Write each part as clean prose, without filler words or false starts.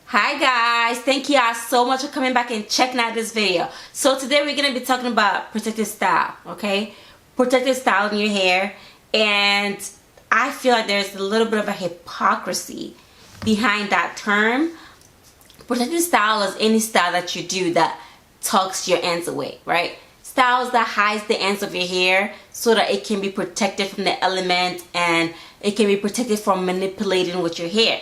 Hi guys, thank you all so much for coming back and checking out this video. So today we're going to be talking about protective style, okay? Protective style in your hair, and I feel like there's a little bit of a hypocrisy behind that term. Protective style is any style that you do that tucks your ends away, right? Styles that hides the ends of your hair so that it can be protected from the element and it can be protected from manipulating with your hair.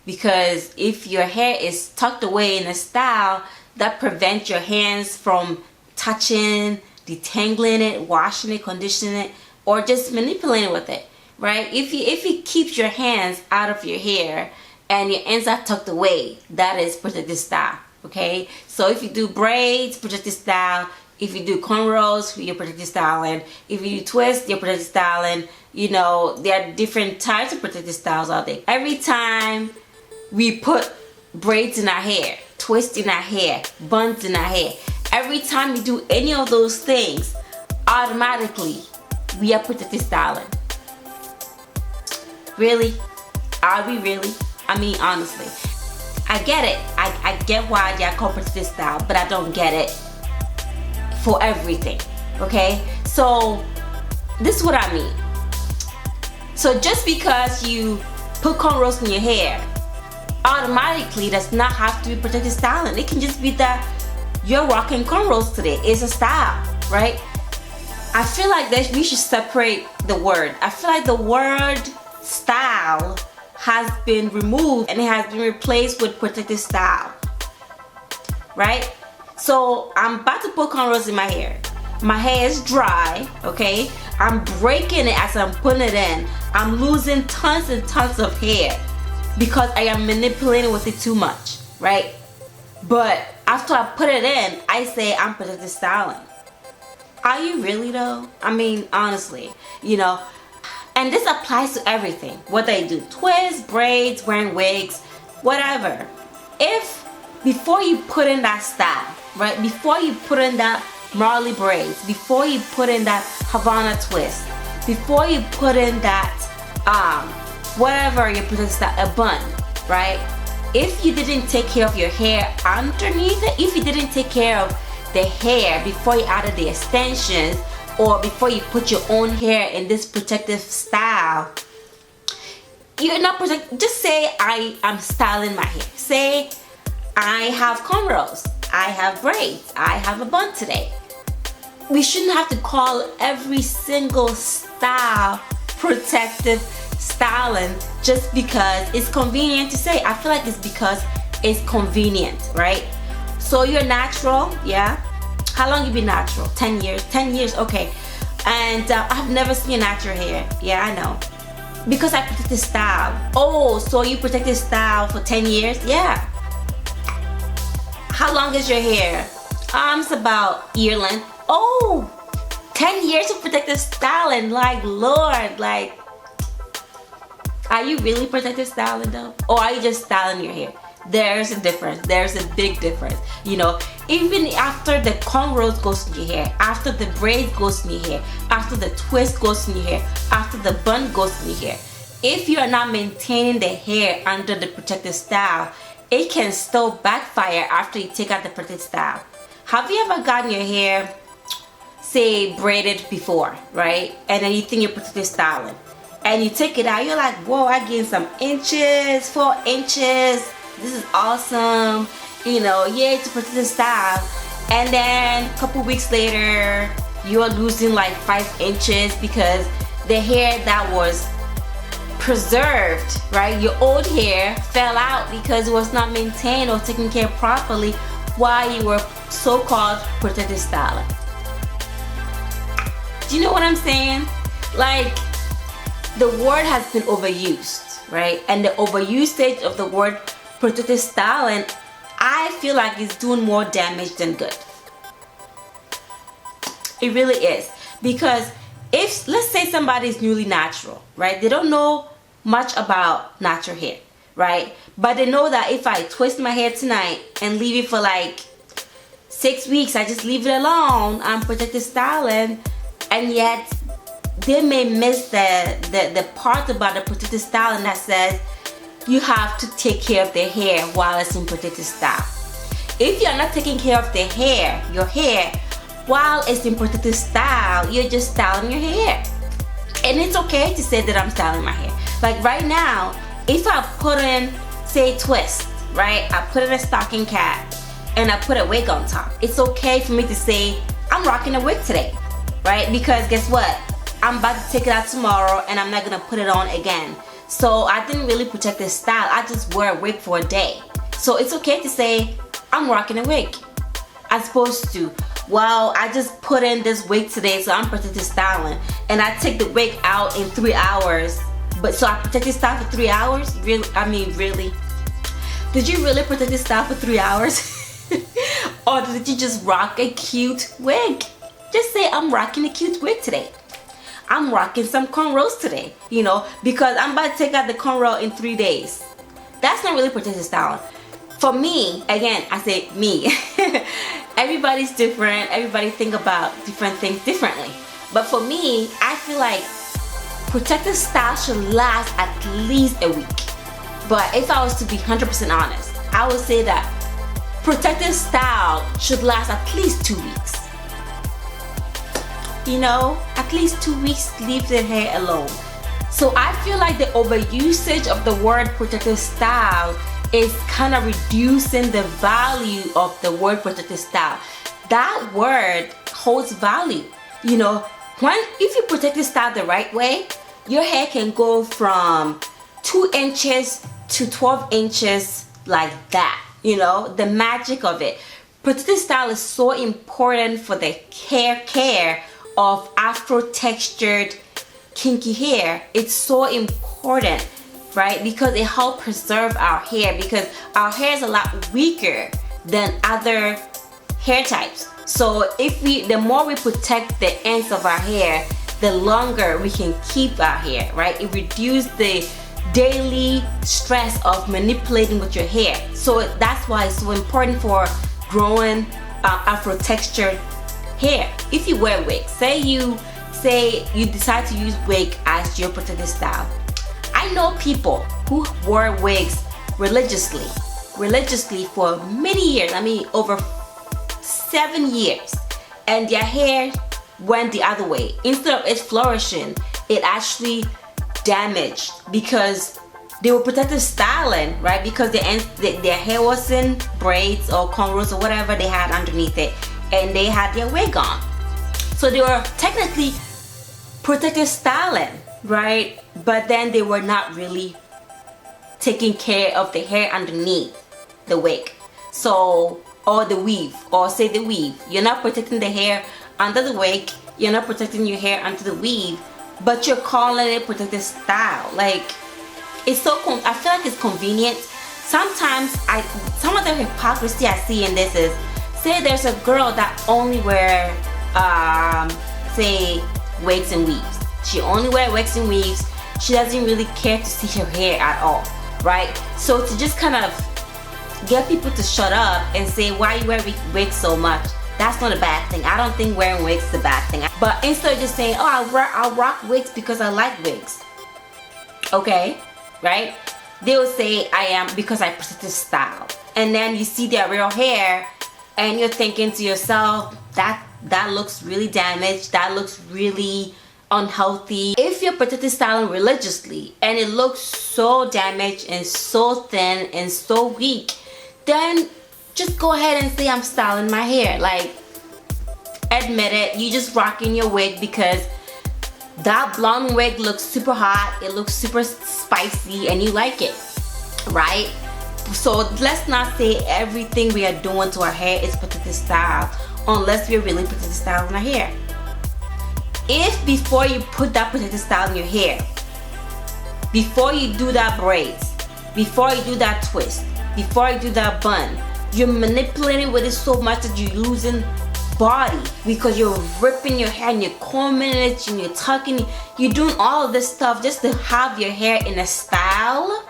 Because if your hair is tucked away in a style, that prevents your hands from touching, detangling it, washing it, conditioning it, or just manipulating with it, right? If it keeps your hands out of your hair and your ends are tucked away, that is protective style, okay? So if you do braids, protective style. If you do cornrows, you're protective styling. If you do twists, you're protective styling. You know, there are different types of protective styles out there. Every time we put braids in our hair, twists in our hair, buns in our hair, every time we do any of those things, automatically we are protective styling. Really? Are we really? I mean, honestly. I get it. I get why they are called protective style, but I don't get it for everything, okay? So this is what I mean. So just because you put cornrows in your hair, automatically does not have to be protective styling. It can just be that you're rocking cornrows today. It's a style, right? I feel like that we should separate the word. I feel like the word style has been removed and it has been replaced with protective style, right? So I'm about to put cornrows in my hair. My hair is dry, okay? I'm breaking it as I'm putting it in. I'm losing tons and tons of hair because I am manipulating with it too much, right? But after I put it in, I say I'm protective styling. Are you really though? I mean, honestly, you know. And this applies to everything. Whether you do twists, braids, wearing wigs, whatever. If before you put in that style, right? Before you put in that Marley braids, before you put in that Havana twist, before you put in that whatever you put in style, a bun, right? If you didn't take care of your hair underneath it, if you didn't take care of the hair before you added the extensions or before you put your own hair in this protective style, you're not protect. Just say I am styling my hair. Say I have cornrows, I have braids, I have a bun today. We shouldn't have to call every single style protective styling just because it's convenient to say. I feel like it's because it's convenient, right? So you're natural, yeah? How long you been natural? 10 years? 10 years, okay. And I've never seen natural hair. Yeah, I know. Because I protect the style. Oh, so you protect the style for 10 years? Yeah. How long is your hair? It's about ear length. Oh, 10 years of protective styling. Like, Lord, like, are you really protective styling though? Or are you just styling your hair? There's a difference. There's a big difference. You know, even after the cornrows goes in your hair, after the braid goes in your hair, after the twist goes in your hair, after the bun goes in your hair, if you are not maintaining the hair under the protective style, it can still backfire after you take out the protective style. Have you ever gotten your hair, say, braided before, right? And then you think you're protective styling. And you take it out, you're like, whoa, I gained some inches, 4 inches. This is awesome. You know, yeah, it's a protective style. And then a couple weeks later, you're losing like 5 inches because the hair that was preserved, right? Your old hair fell out because it was not maintained or taken care of properly while you were so-called protective styling. Do you know what I'm saying? Like, the word has been overused, right? And the overusage of the word protective styling, I feel like it's doing more damage than good. It really is. Because if, let's say somebody's newly natural, right? They don't know much about natural hair, right? But they know that if I twist my hair tonight and leave it for like 6 weeks, I just leave it alone, I'm protective styling, and yet they may miss the part about the protective styling that says you have to take care of the hair while it's in protective style. If you're not taking care of the hair, your hair, while it's in protective style, you're just styling your hair. And it's okay to say that I'm styling my hair. Like right now, if I put in, say, twist, right? I put in a stocking cap and I put a wig on top. It's okay for me to say, I'm rocking a wig today, right? Because guess what? I'm about to take it out tomorrow and I'm not gonna put it on again. So I didn't really protect this style. I just wear a wig for a day. So it's okay to say, I'm rocking a wig. As opposed to, well, I just put in this wig today, so I'm protective styling. And I take the wig out in 3 hours. But so I protected style for 3 hours? Really? I mean, really? Did you really protect this style for 3 hours? Or did you just rock a cute wig? Just say, I'm rocking a cute wig today. I'm rocking some cornrows today, you know, because I'm about to take out the cornrow in 3 days. That's not really protective styling. For me, again, I say me. Everybody's different. Everybody think about different things differently. But for me, I feel like protective style should last at least a week. But if I was to be 100% honest, I would say that protective style should last at least 2 weeks. You know, at least 2 weeks, leave the hair alone. So I feel like the overusage of the word protective style is kind of reducing the value of the word protective style. That word holds value. You know, if you protective style the right way, your hair can go from 2 inches to 12 inches like that. You know, the magic of it. Protective style is so important for the hair care of afro textured kinky hair. It's so important, right? Because it helps preserve our hair, because our hair is a lot weaker than other hair types. So the more we protect the ends of our hair, the longer we can keep our hair, right? It reduces the daily stress of manipulating with your hair. So that's why it's so important for growing afro textured hair. If you wear wigs, say you decide to use wig as your protective style. I know people who wore wigs religiously for many years. I mean, over 7 years, and their hair went the other way. Instead of it flourishing, it actually damaged because they were protective styling, right? Because their hair was in braids or cornrows or whatever they had underneath it, and they had their wig on. So they were technically protective styling, right? But then they were not really taking care of the hair underneath the wig. So, or the weave, or say the weave. You're not protecting the hair under the wig, you're not protecting your hair under the weave, but you're calling it protective style. Like, it's so, I feel like it's convenient. Sometimes, some of the hypocrisy I see in this is, say there's a girl that only wear, say, wigs and weaves. She only wears wigs and weaves. She doesn't really care to see her hair at all, right? So to just kind of get people to shut up and say, why you wear wigs so much? That's not a bad thing. I don't think wearing wigs is a bad thing. But instead of just saying, oh, I'll rock wigs because I like wigs. Okay, right? They will say, I am because I protect this style. And then you see their real hair and you're thinking to yourself, that looks really damaged. That looks really unhealthy. If you're protective styling religiously and it looks so damaged and so thin and so weak, then just go ahead and say, I'm styling my hair. Like, admit it, you just rocking your wig because that blonde wig looks super hot, it looks super spicy, and you like it, right? So let's not say everything we are doing to our hair is protective style unless we're really protective styling our hair. If before you put that protective style in your hair, before you do that braids, before you do that twist, before you do that bun, you're manipulating with it so much that you're losing body because you're ripping your hair and you're combing it and you're tucking it, you're doing all of this stuff just to have your hair in a style.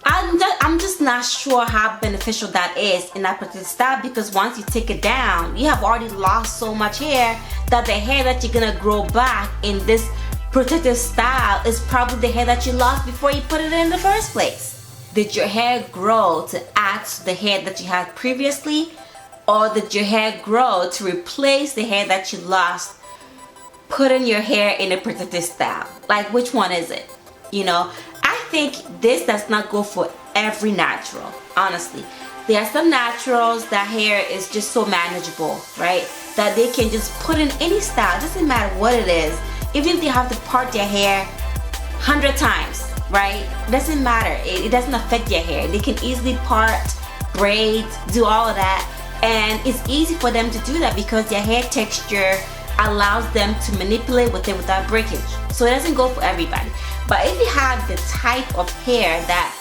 I'm just not sure how beneficial that is in that particular style, because once you take it down, you have already lost so much hair that the hair that you're gonna grow back in this protective style is probably the hair that you lost before you put it in the first place. Did your hair grow to add to the hair that you had previously, or did your hair grow to replace the hair that you lost putting your hair in a protective style? Like, which one is it? You know, I think this does not go for every natural, honestly. There are some naturals that hair is just so manageable, right? That they can just put in any style, doesn't matter what it is. Even if they have to part their hair 100 times, right? Doesn't matter, it doesn't affect your hair. They can easily part, braid, do all of that. And it's easy for them to do that because their hair texture allows them to manipulate with it without breakage. So it doesn't go for everybody. But if you have the type of hair that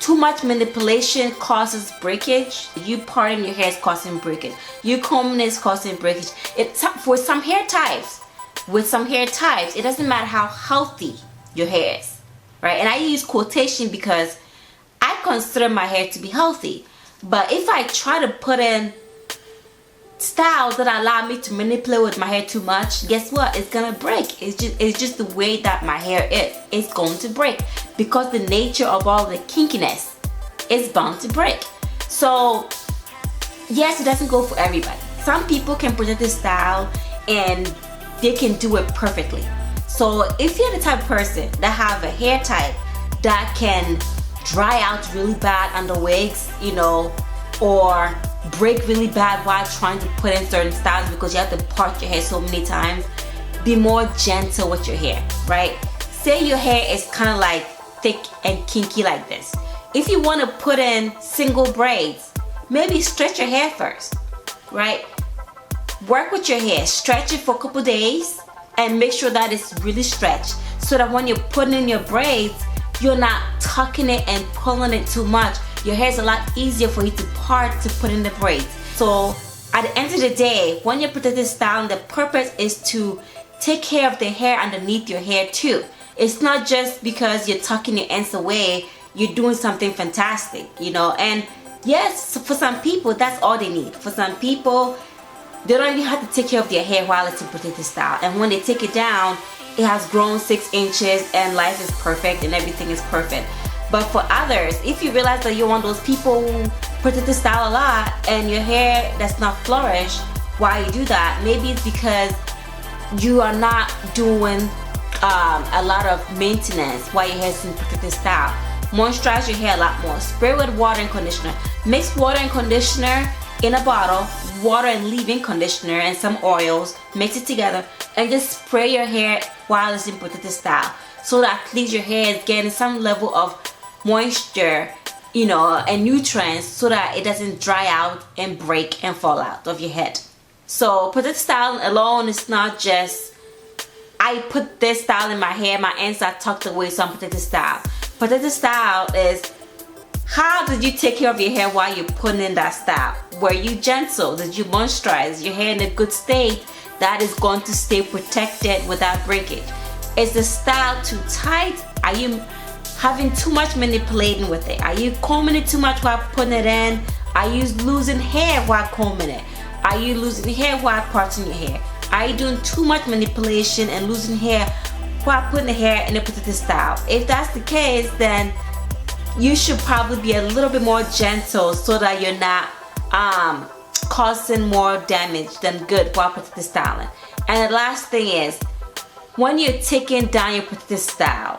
too much manipulation causes breakage, you parting your hair is causing breakage, you combing is causing breakage. For some hair types, with some hair types, it doesn't matter how healthy your hair is, right? And I use quotation because I consider my hair to be healthy. But if I try to put in styles that allow me to manipulate with my hair too much, guess what? It's gonna break. It's just the way that my hair is. It's going to break because the nature of all the kinkiness is bound to break. So yes, it doesn't go for everybody. Some people can present this style and they can do it perfectly. So if you're the type of person that have a hair type that can dry out really bad under wigs, you know, or break really bad while trying to put in certain styles because you have to part your hair so many times, be more gentle with your hair, right? Say your hair is kind of like thick and kinky like this. If you want to put in single braids, maybe stretch your hair first, right? Work with your hair, stretch it for a couple days and make sure that it's really stretched so that when you're putting in your braids, you're not tucking it and pulling it too much. Your hair is a lot easier for you to part to put in the braids. So at the end of the day, when you protect this style, the purpose is to take care of the hair underneath your hair too. It's not just because you're tucking your ends away, you're doing something fantastic, you know. And yes, for some people, that's all they need. For some people, they don't even have to take care of their hair while it's in protective style. And when they take it down, it has grown 6 inches and life is perfect and everything is perfect. But for others, if you realize that you're one of those people who protect the style a lot and your hair does not flourish while you do that, maybe it's because you are not doing a lot of maintenance while your hair is in protective style. Moisturize your hair a lot more. Spray with water and conditioner. Mix water and conditioner in a bottle, water and leave-in conditioner and some oils, mix it together and just spray your hair while it's in protective style so that at least your hair is getting some level of moisture, you know, and nutrients so that it doesn't dry out and break and fall out of your head. So protective style alone is not just I put this style in my hair, my ends are tucked away, so I'm protective style. Protective style is how did you take care of your hair while you're putting in that style? Were you gentle? Did you moisturize your hair in a good state that is going to stay protected without breakage? Is the style too tight? Are you having too much manipulating with it? Are you combing it too much while putting it in? Are you losing hair while combing it? Are you losing hair while parting your hair? Are you doing too much manipulation and losing hair while putting the hair in a protective style? If that's the case, then you should probably be a little bit more gentle so that you're not causing more damage than good while protective styling. And the last thing is, when you're taking down your protective style,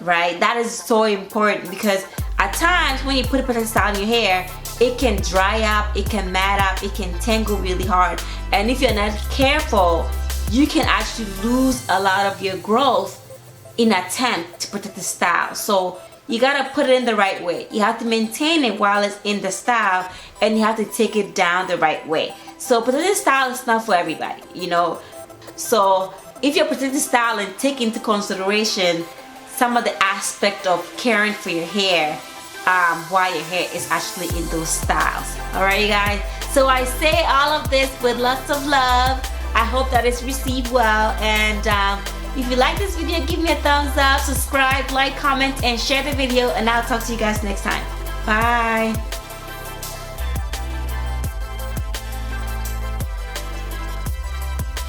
right, that is so important because at times when you put a protective style in your hair, it can dry up, it can mat up, it can tangle really hard. And if you're not careful, you can actually lose a lot of your growth in an attempt to protect the style. So you gotta put it in the right way. You have to maintain it while it's in the style and you have to take it down the right way. So protective style is not for everybody, you know. So if you're protective style and take into consideration some of the aspect of caring for your hair while your hair is actually in those styles. Alright, you guys, so I say all of this with lots of love. I hope that it's received well, and if you like this video, give me a thumbs up, subscribe, like, comment, and share the video, and I'll talk to you guys next time. Bye.